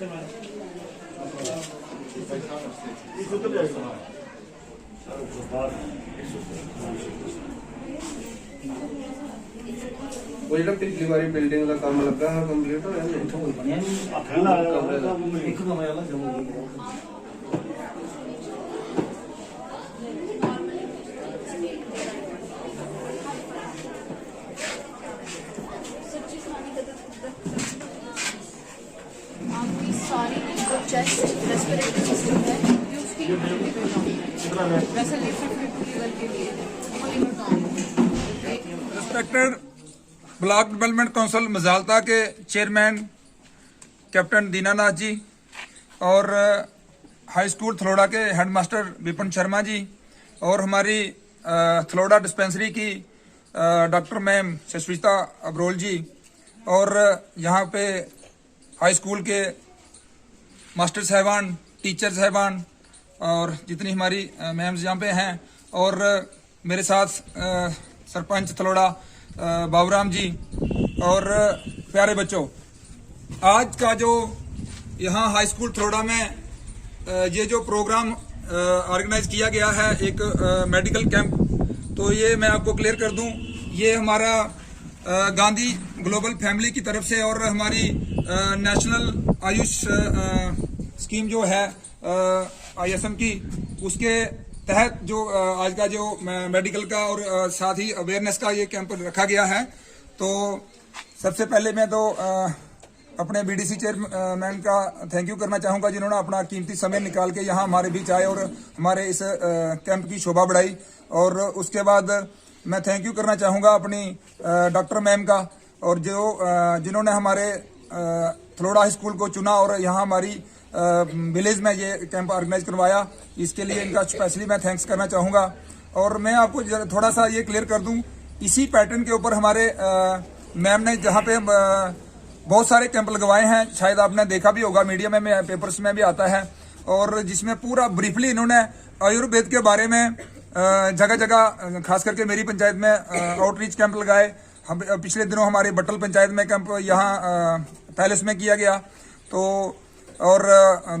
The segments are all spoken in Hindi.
वो जो पिछली बारी बिल्डिंग का काम लगा है कंप्लीट हो गया नहीं तो बनया नहीं एक कमरे वाला जमा आपकी सारी जो चेस्ट रेस्पिरेटरी सिस्टम है ये उसकी वैसे लिफ्ट लीवर के लिए वो lever down respected block development council मजालता के चेयरमैन कैप्टन दीनानाथ जी और हाई स्कूल थलोड़ा के हेडमास्टर विपिन शर्मा जी और हमारी थलोड़ा डिस्पेंसरी की डॉक्टर मैम शश्विता अब्रोल जी और यहाँ पे हाई स्कूल के मास्टर साहबान, टीचर साहबान और जितनी हमारी मैम्स यहाँ पे हैं और मेरे साथ सरपंच थलोड़ा बाबूराम जी और प्यारे बच्चों, आज का जो यहाँ हाई स्कूल थलोड़ा में ये जो प्रोग्राम ऑर्गेनाइज किया गया है एक मेडिकल कैंप, तो ये मैं आपको क्लियर कर दूं, ये हमारा गांधी ग्लोबल फैमिली की तरफ से और हमारी नेशनल आयुष स्कीम जो है ISM की, उसके तहत जो आज का जो मेडिकल का और साथ ही अवेयरनेस का ये कैंप रखा गया है। तो सबसे पहले मैं तो अपने BDC चेयरमैन का थैंक यू करना चाहूँगा जिन्होंने अपना कीमती समय निकाल के यहाँ हमारे बीच आए और हमारे इस कैंप की शोभा बढ़ाई। और उसके बाद मैं थैंक यू करना चाहूँगा अपनी डॉक्टर मैम का और जिन्होंने हमारे थलोड़ा हाई स्कूल को चुना और यहाँ हमारी विलेज में ये कैंप ऑर्गेनाइज करवाया, इसके लिए इनका स्पेशली मैं थैंक्स करना चाहूँगा। और मैं आपको थोड़ा सा ये क्लियर कर दूँ, इसी पैटर्न के ऊपर हमारे मैम ने जहाँ पे बहुत सारे कैंप लगवाए हैं, शायद आपने देखा भी होगा मीडिया में पेपर्स में भी आता है, और जिसमें पूरा ब्रीफली इन्होंने आयुर्वेद के बारे में जगह जगह खास करके मेरी पंचायत में आउटरीच कैंप लगाए। हम पिछले दिनों हमारे बट्टल पंचायत में कैंप यहाँ पैलेस में किया गया, तो और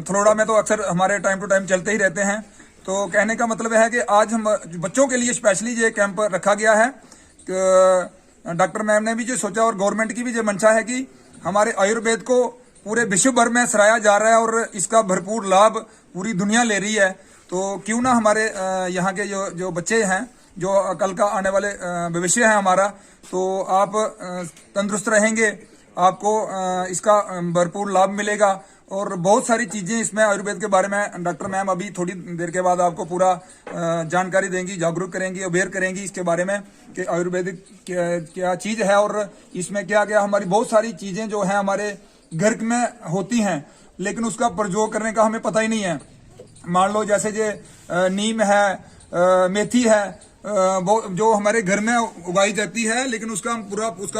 थलोड़ा में तो अक्सर हमारे टाइम टू टाइम चलते ही रहते हैं। तो कहने का मतलब है कि आज हम बच्चों के लिए स्पेशली ये कैंप रखा गया है। डॉक्टर मैम ने भी जो सोचा और गवर्नमेंट की भी जो मंशा है कि हमारे आयुर्वेद को पूरे विश्व भर में सराहा जा रहा है और इसका भरपूर लाभ पूरी दुनिया ले रही है, तो क्यों ना हमारे यहाँ के जो बच्चे हैं, जो कल का आने वाले भविष्य है हमारा, तो आप तंदुरुस्त रहेंगे, आपको इसका भरपूर लाभ मिलेगा। और बहुत सारी चीजें इसमें आयुर्वेद के बारे में डॉक्टर मैम अभी थोड़ी देर के बाद आपको पूरा जानकारी देंगी, जागरूक करेंगी, अवेयर करेंगी इसके बारे में कि आयुर्वेदिक क्या चीज है और इसमें क्या क्या हमारी बहुत सारी चीजें जो है हमारे घर में होती हैं, लेकिन उसका प्रयोग करने का हमें पता ही नहीं है। मान लो जैसे ये नीम है, मेथी है, वो जो हमारे घर में उगाई जाती है, लेकिन उसका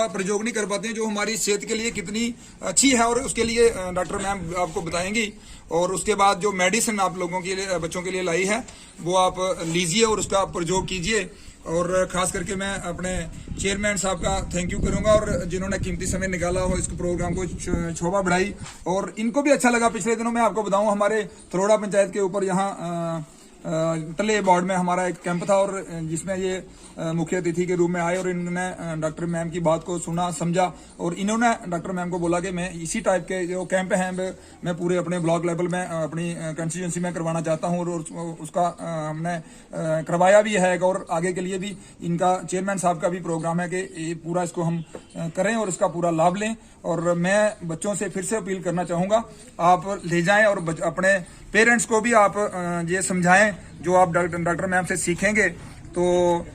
प्रयोग नहीं कर पाते हैं, जो हमारी सेहत के लिए कितनी अच्छी है, और उसके लिए डॉक्टर मैम आपको बताएंगी। और उसके बाद जो मेडिसिन आप लोगों के लिए, बच्चों के लिए लाई है, वो आप लीजिए और उसका प्रयोग कीजिए। और खास करके मैं अपने चेयरमैन साहब का थैंक यू करूंगा और जिन्होंने कीमती समय निकाला हो इस प्रोग्राम को शोभा बढ़ाई, और इनको भी अच्छा लगा। पिछले दिनों में आपको बताऊं, हमारे थलोड़ा पंचायत के ऊपर यहाँ टले वार्ड में हमारा एक कैंप था, और जिसमें ये मुख्य अतिथि के रूप में आए और इन्होंने डॉक्टर मैम की बात को सुना, समझा, और इन्होंने डॉक्टर मैम को बोला कि मैं इसी टाइप के जो कैंप हैं मैं पूरे अपने ब्लॉक लेवल में अपनी कंस्टिट्यूंसी में करवाना चाहता हूं, और उसका हमने करवाया भी है। और आगे के लिए भी इनका चेयरमैन साहब का भी प्रोग्राम है कि ये पूरा इसको हम करें और इसका पूरा लाभ लें। और मैं बच्चों से फिर से अपील करना चाहूंगा, आप ले जाएं और अपने पेरेंट्स को भी आप ये समझाएं, जो आप डॉक्टर मैम से सीखेंगे तो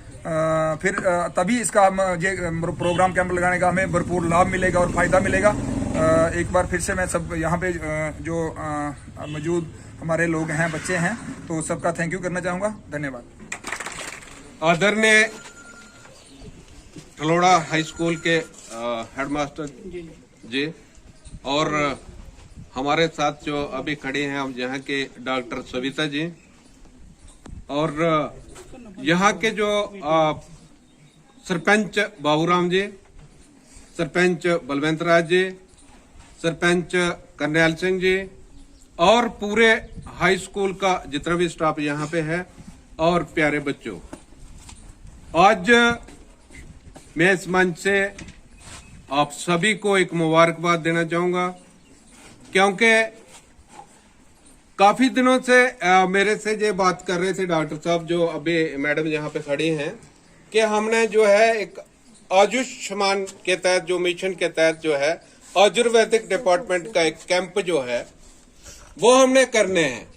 फिर तभी इसका ये प्रोग्राम कैंप लगाने का हमें भरपूर लाभ मिलेगा और फायदा मिलेगा। एक बार फिर से मैं सब यहाँ पे जो मौजूद हमारे लोग हैं, बच्चे हैं, तो सबका थैंक यू करना चाहूँगा। धन्यवाद। आदरणीय थलोड़ा हाई स्कूल के हेडमास्टर जी और हमारे साथ जो अभी खड़े हैं हम यहाँ के डॉक्टर सविता जी, और यहाँ के जो सरपंच बाबूराम जी, सरपंच बलवंत राज जी, सरपंच करनैल सिंह जी और पूरे हाई स्कूल का जितना भी स्टाफ यहाँ पे है और प्यारे बच्चों, आज मैं इस मंच से आप सभी को एक मुबारकबाद देना चाहूंगा, क्योंकि काफी दिनों से मेरे से ये बात कर रहे थे डॉक्टर साहब, जो अभी मैडम यहाँ पे खड़ी हैं, कि हमने जो है एक आयुष्मान के तहत, जो मिशन के तहत जो है आयुर्वेदिक डिपार्टमेंट का एक कैंप जो है वो हमने करने हैं।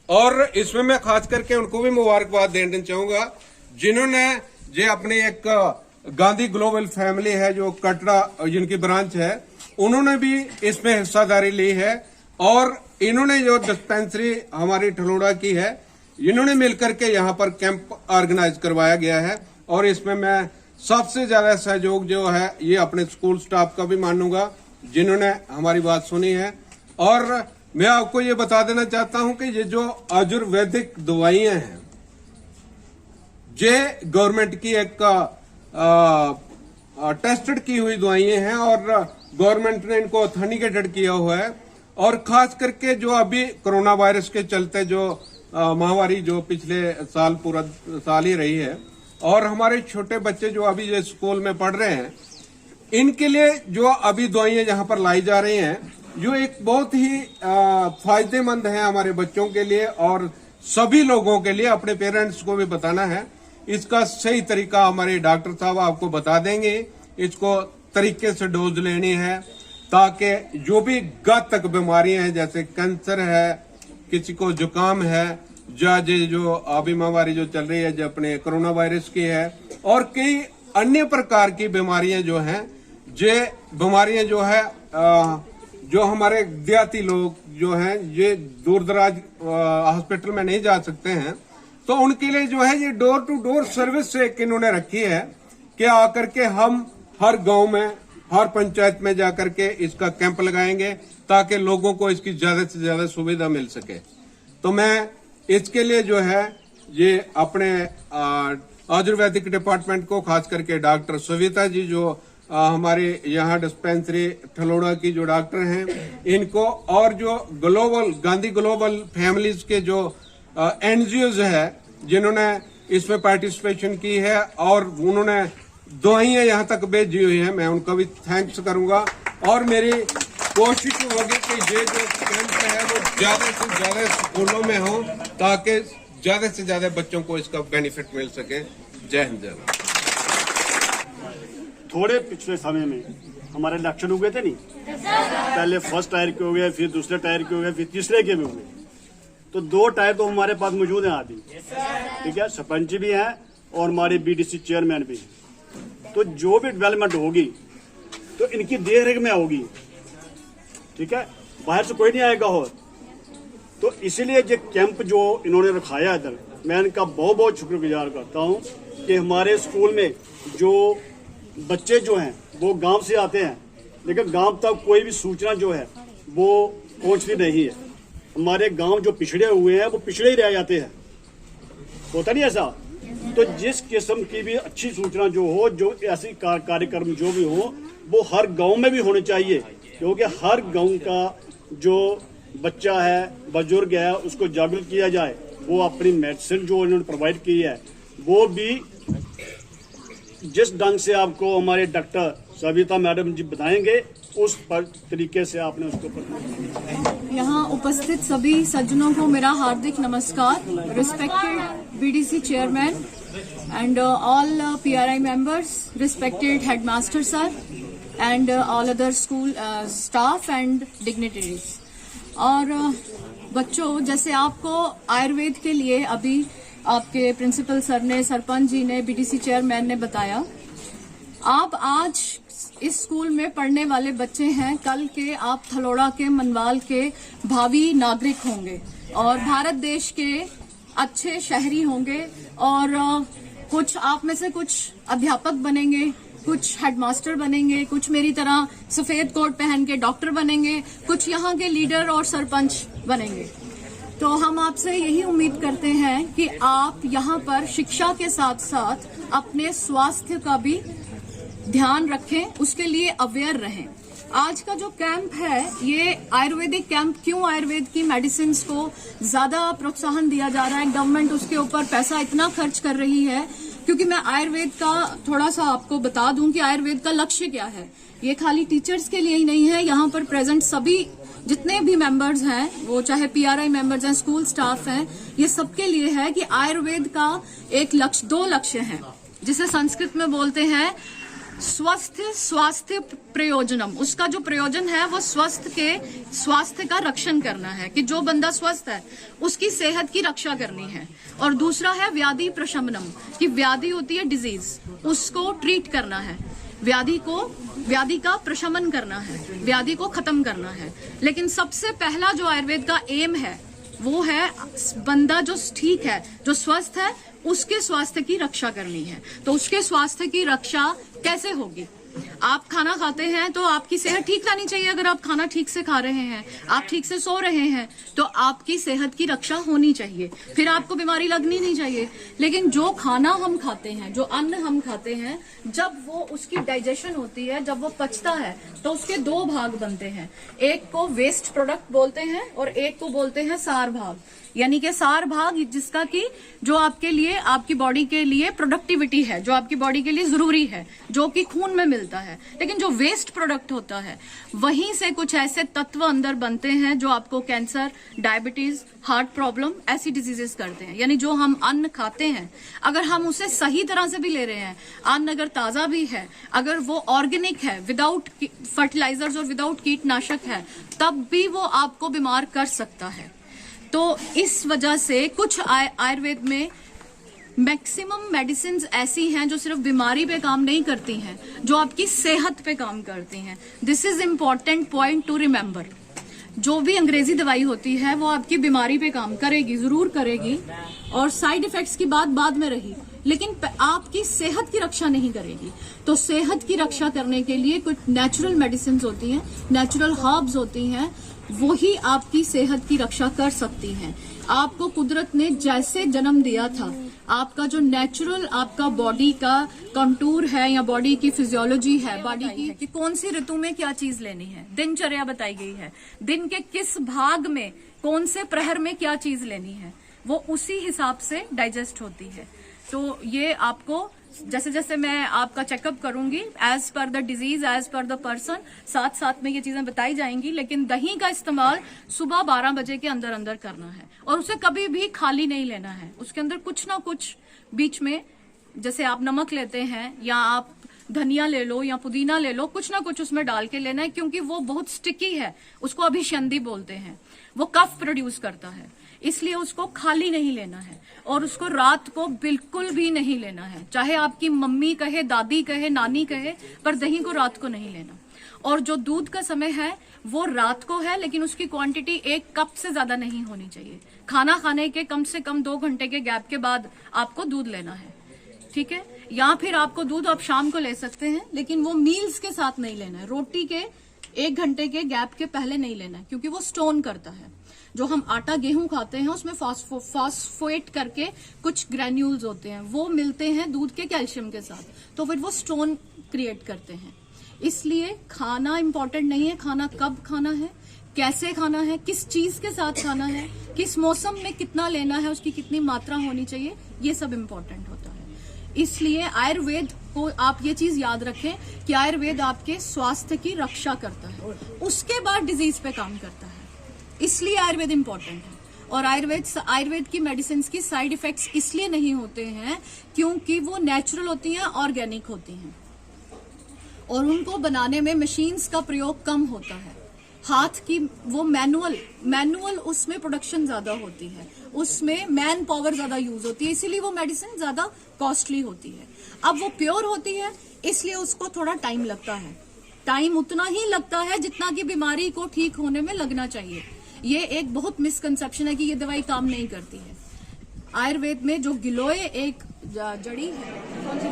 और इसमें मैं खास करके उनको भी मुबारकबाद देना चाहूंगा जिन्होंने ये अपनी एक गांधी ग्लोबल फैमिली है जो कटरा जिनकी ब्रांच है, उन्होंने भी इसमें हिस्सादारी ली है। और इन्होंने जो डिस्पेंसरी हमारी ठलोड़ा की है, इन्होंने मिलकर के यहाँ पर कैंप ऑर्गेनाइज करवाया गया है। और इसमें मैं सबसे ज्यादा सहयोग जो है ये अपने स्कूल स्टाफ का भी मानूंगा जिन्होंने हमारी बात सुनी है। और मैं आपको ये बता देना चाहता हूं कि ये जो आयुर्वेदिक दवाइयां हैं, ये गवर्नमेंट की एक टेस्टेड की हुई दवाइयां हैं और गवर्नमेंट ने इनको ऑथेंटिकेटेड किया हुआ है। और खास करके जो अभी कोरोना वायरस के चलते जो महामारी जो पिछले साल पूरा साल ही रही है, और हमारे छोटे बच्चे जो अभी ये स्कूल में पढ़ रहे हैं, इनके लिए जो अभी दवाइयां यहाँ पर लाई जा रही हैं, जो एक बहुत ही फायदेमंद है हमारे बच्चों के लिए और सभी लोगों के लिए। अपने पेरेंट्स को भी बताना है, इसका सही तरीका हमारे डॉक्टर साहब आपको बता देंगे। इसको तरीके से डोज लेनी है ताकि जो भी घातक बीमारियां हैं, जैसे कैंसर है, किसी को जुकाम है, जो अभी महामारी जो चल रही है जो अपने कोरोना वायरस की है, और कई अन्य प्रकार की बीमारियां जो हैं, ये बीमारियां जो है जो हमारे देहाती लोग जो हैं ये दूर दराज हॉस्पिटल में नहीं जा सकते हैं, तो उनके लिए जो है ये डोर टू डोर सर्विस एक इन्होंने रखी है कि आकर के हम हर गांव में, हर पंचायत में जाकर के इसका कैंप लगाएंगे ताकि लोगों को इसकी ज्यादा से ज्यादा सुविधा मिल सके। तो मैं इसके लिए जो है ये अपने आयुर्वेदिक डिपार्टमेंट को, खास करके डॉक्टर सविता जी जो हमारे यहाँ डिस्पेंसरी ठलोड़ा की जो डॉक्टर हैं, इनको, और जो ग्लोबल गांधी ग्लोबल फैमिलीज के जो एनजीओज है जिन्होंने इसमें पार्टिसिपेशन की है और उन्होंने दवाइयां यहाँ तक भेजी हुई है, मैं उनका भी थैंक्स करूंगा। और मेरी कोशिश होगी कि ये जो कैंप है वो ज्यादा से ज्यादा स्कूलों में हो ताकि ज्यादा से ज्यादा बच्चों को इसका बेनिफिट मिल सके। जय हिंद, जय भारत। थोड़े पिछले समय में हमारे इलेक्शन हुए थे नहीं, पहले फर्स्ट टायर के हो गए, फिर दूसरे टायर के हो गए, फिर तीसरे के भी हुए। तो 2 टायर तो हमारे पास मौजूद हैं अभी, ठीक है, सरपंच भी हैं और हमारे बीडीसी चेयरमैन भी हैं। तो जो भी डेवलपमेंट होगी तो इनकी देखरेख में होगी, ठीक है, बाहर से कोई नहीं आएगा। और तो इसीलिए ये कैंप जो इन्होंने रखाया इधर, मैं इनका बहुत बहुत शुक्रगुजार करता हूँ कि हमारे स्कूल में जो बच्चे जो हैं वो गांव से आते हैं, लेकिन गांव तक कोई भी सूचना जो है वो पहुंचती नहीं है। हमारे गांव जो पिछड़े हुए हैं वो पिछड़े ही रह जाते हैं, होता नहीं ऐसा। तो जिस किस्म की भी अच्छी सूचना जो हो, जो ऐसी कार्यक्रम जो भी हो, वो हर गांव में भी होने चाहिए, क्योंकि हर गांव का जो बच्चा है, बुजुर्ग है, उसको जागरूक किया जाए। वो अपनी मेडिसिन जो उन्होंने प्रोवाइड की है वो भी जिस ढंग से आपको हमारे डॉक्टर सविता मैडम जी बताएंगे उस तरीके से आपने उसको यहाँ उपस्थित सभी सज्जनों को मेरा हार्दिक नमस्कार। Respected BDC chairman and all PRI members, respected headmaster sir and all other school staff and dignitaries। और बच्चों, जैसे आपको आयुर्वेद के लिए अभी आपके प्रिंसिपल सर ने, सरपंच जी ने, बीडीसी चेयरमैन ने बताया, आप आज इस स्कूल में पढ़ने वाले बच्चे हैं, कल के आप थलोड़ा के, मनवाल के भावी नागरिक होंगे और भारत देश के अच्छे शहरी होंगे। और कुछ आप में से कुछ अध्यापक बनेंगे, कुछ हेडमास्टर बनेंगे, कुछ मेरी तरह सफेद कोट पहन के डॉक्टर बनेंगे, कुछ यहाँ के लीडर और सरपंच बनेंगे। तो हम आपसे यही उम्मीद करते हैं कि आप यहाँ पर शिक्षा के साथ साथ अपने स्वास्थ्य का भी ध्यान रखें, उसके लिए अवेयर रहें। आज का जो कैंप है ये आयुर्वेदिक कैंप, क्यों आयुर्वेद की मेडिसिन को ज्यादा प्रोत्साहन दिया जा रहा है, गवर्नमेंट उसके ऊपर पैसा इतना खर्च कर रही है, क्योंकि मैं आयुर्वेद का थोड़ा सा आपको बता दूं कि आयुर्वेद का लक्ष्य क्या है। ये खाली टीचर्स के लिए ही नहीं है, यहाँ पर प्रेजेंट सभी जितने भी मेंबर्स हैं, वो चाहे पीआरआई मेंबर्स हैं, स्कूल स्टाफ हैं, ये सबके लिए है कि आयुर्वेद का एक लक्ष्य, 2 लक्ष्य हैं, जिसे संस्कृत में बोलते हैं स्वास्थ्य प्रयोजनम। उसका जो प्रयोजन है वो स्वास्थ्य का रक्षण करना है, कि जो बंदा स्वस्थ है उसकी सेहत की रक्षा करनी है। और दूसरा है व्याधि प्रशमनम, कि व्याधि होती है डिजीज, उसको ट्रीट करना है, व्याधि का प्रशमन करना है, व्याधि को खत्म करना है। लेकिन सबसे पहला जो आयुर्वेद का एम है वो है बंदा जो ठीक है, जो स्वस्थ है, उसके स्वास्थ्य की रक्षा करनी है। तो उसके स्वास्थ्य की रक्षा कैसे होगी? आप खाना खाते हैं तो आपकी सेहत ठीक रहनी चाहिए। अगर आप खाना ठीक से खा रहे हैं, आप ठीक से सो रहे हैं, तो आपकी सेहत की रक्षा होनी चाहिए, फिर आपको बीमारी लगनी नहीं चाहिए। लेकिन जो खाना हम खाते हैं, जो अन्न हम खाते हैं, जब वो उसकी डाइजेशन होती है, जब वो पचता है, तो उसके 2 भाग बनते हैं। एक को वेस्ट प्रोडक्ट बोलते हैं और एक को बोलते हैं सार भाग। यानी कि सार भाग जिसका कि जो आपके लिए, आपकी बॉडी के लिए प्रोडक्टिविटी है, जो आपकी बॉडी के लिए जरूरी है, जो कि खून में मिलता है। लेकिन जो वेस्ट प्रोडक्ट होता है, वहीं से कुछ ऐसे तत्व अंदर बनते हैं जो आपको कैंसर, डायबिटीज, हार्ट प्रॉब्लम, ऐसी डिजीजेस करते हैं। यानी जो हम अन्न खाते हैं, अगर हम उसे सही तरह से भी ले रहे हैं, अन्न अगर ताजा भी है, अगर वो ऑर्गेनिक है, विदाउट फर्टिलाइजर्स और विदाउट कीटनाशक है, तब भी वो आपको बीमार कर सकता है। तो इस वजह से कुछ आयुर्वेद में मैक्सिमम मेडिसिन ऐसी हैं जो सिर्फ बीमारी पे काम नहीं करती हैं, जो आपकी सेहत पे काम करती हैं। This is important point two remember. जो भी अंग्रेजी दवाई होती है वो आपकी बीमारी पे काम करेगी, जरूर करेगी, और साइड इफेक्ट्स की बात बाद में रही, लेकिन आपकी सेहत की रक्षा नहीं करेगी। तो सेहत की रक्षा करने के लिए कुछ नेचुरल मेडिसिन होती हैं, नेचुरल हर्ब्स होती हैं, वही आपकी सेहत की रक्षा कर सकती हैं। आपको कुदरत ने जैसे जन्म दिया था, आपका जो नेचुरल आपका बॉडी का कंटूर है या बॉडी की फिजियोलॉजी है, बॉडी की कि कौन सी ऋतु में क्या चीज लेनी है, दिनचर्या बताई गई है, दिन के किस भाग में कौन से प्रहर में क्या चीज लेनी है, वो उसी हिसाब से डाइजेस्ट होती है। तो ये आपको जैसे जैसे मैं आपका चेकअप करूंगी, as per the disease, as per the person, साथ साथ में ये चीजें बताई जाएंगी। लेकिन दही का इस्तेमाल सुबह 12 बजे के अंदर अंदर करना है, और उसे कभी भी खाली नहीं लेना है। उसके अंदर कुछ ना कुछ बीच में, जैसे आप नमक लेते हैं या आप धनिया ले लो या पुदीना ले लो, कुछ ना कुछ उसमें डाल के लेना है, क्योंकि वो बहुत स्टिकी है, उसको अभिशंदी बोलते हैं, वो कफ प्रोड्यूस करता है, इसलिए उसको खाली नहीं लेना है। और उसको रात को बिल्कुल भी नहीं लेना है, चाहे आपकी मम्मी कहे, दादी कहे, नानी कहे, पर दही को रात को नहीं लेना। और जो दूध का समय है वो रात को है, लेकिन उसकी क्वांटिटी 1 कप से ज्यादा नहीं होनी चाहिए। खाना खाने के कम से कम 2 घंटे के गैप के बाद आपको दूध लेना है, ठीक है। या फिर आपको दूध आप शाम को ले सकते हैं, लेकिन वो मील्स के साथ नहीं लेना है, रोटी के 1 घंटे के गैप के पहले नहीं लेना है, क्योंकि वो स्टोन करता है। जो हम आटा गेहूं खाते हैं उसमें फॉस्फेट करके कुछ ग्रैन्यूल्स होते हैं, वो मिलते हैं दूध के कैल्शियम के साथ, तो फिर वो स्टोन क्रिएट करते हैं। इसलिए खाना इंपॉर्टेंट नहीं है, खाना कब खाना है, कैसे खाना है, किस चीज के साथ खाना है, किस मौसम में कितना लेना है, उसकी कितनी मात्रा होनी चाहिए, ये सब इम्पोर्टेंट होता है। इसलिए आयुर्वेद को आप ये चीज याद रखें कि आयुर्वेद आपके स्वास्थ्य की रक्षा करता है, उसके बाद डिजीज पे काम करता है। इसलिए आयुर्वेद इम्पोर्टेंट है। और आयुर्वेद की मेडिसिन की साइड इफेक्ट्स इसलिए नहीं होते हैं क्योंकि वो नेचुरल होती हैं, ऑर्गेनिक होती हैं, और उनको बनाने में मशीन्स का प्रयोग कम होता है। हाथ की वो मैनुअल उसमें प्रोडक्शन ज्यादा होती है, उसमें मैन पावर ज्यादा यूज होती है, इसीलिए वो मेडिसिन ज्यादा कॉस्टली होती है। अब वो प्योर होती है, इसलिए उसको थोड़ा टाइम लगता है, टाइम उतना ही लगता है जितना कि बीमारी को ठीक होने में लगना चाहिए। ये एक बहुत मिसकंसेप्शन है कि ये दवाई काम नहीं करती है। आयुर्वेद में जो गिलोय एक जड़ी है, कौन सी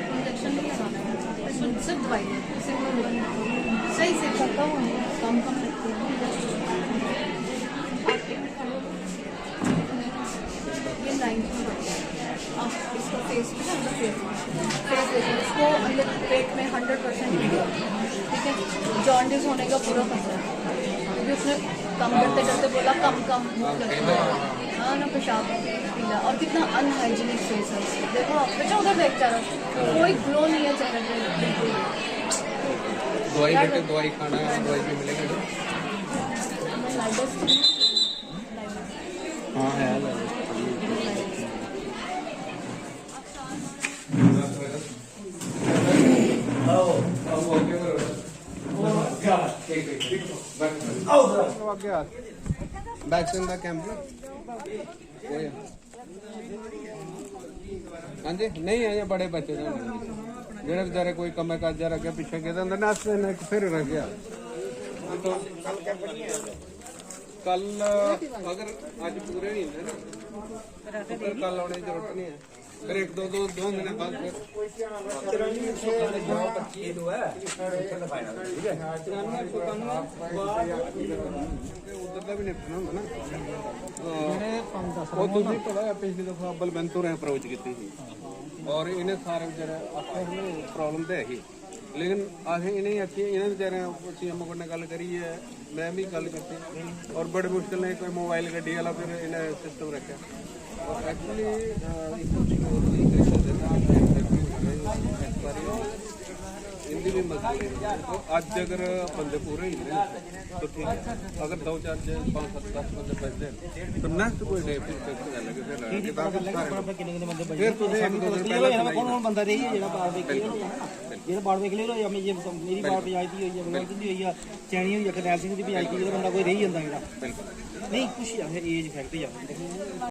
इंजेक्शन नहीं लगाना है। सिर्फ दवाई सही से करता हूँ, कम रखती हूँ। ये 90 आप इसका फेस पे ना अंदर फेस देखिए, इसको अंदर पेट में 100% ठीक है। जॉन्डिस होने का पूरा खतरा है, क्योंकि उसने कम करते करते बोला कम हाँ ना, पेशाब पीला, और कितना अनहाइजीनिक फेस है। देखो आप बच्चा उधर देख चेहरा, कोई ग्लो नहीं है चेहरे पे बिल्कुल। दवाई बेटे दवाई खाना है, दवाई भी मिलेगी। हाँ है वैक्सीन का कैंप हाँ जी नहीं है, ये बड़े बच्चे जेड़े बेचारे कोई कमे काजा रखे पिछे गए नाश्ते ने फिर रह गया। तो कल अगर आज पूरे नहीं होंगे ना तो फिर कल आने की जरूरत नहीं है, फिर एक दो दिन बाद फिर उधर का भी निपटना होगा ना। वो तुझे पता है पिछली दफा बलवंतों ने अप्रोच की थी और इन्हें सारे बेचारे आखिर में प्रॉब्लम तो है ही, लेकिन असें इन्हें आखिए इन्हें बेचारे सीएम को गल करी है, मैं भी गल करती और बड़ी मुश्किल ने कोई मोबाइल गड्डी वाला फिर इन्हें सिस्टम रखा और एक्चुअली हिंदी भी मसले तो अज अगर बंदे पूरे ही तो ठीक है, अगर 2 4 5 7 10 बंदे बचते तो नेक्स्ट कोई डे फिर फिर बंदा रही है बाढ़ देख बाढ़ देख लिया मेरी बाढ़ पंचायत की हुई है, भगवंत की हुई है, चैनी हुई है, करनैल सिंह की पंचायत की बंदा कोई रही जाता नहीं कुछ एज फैक्ट ही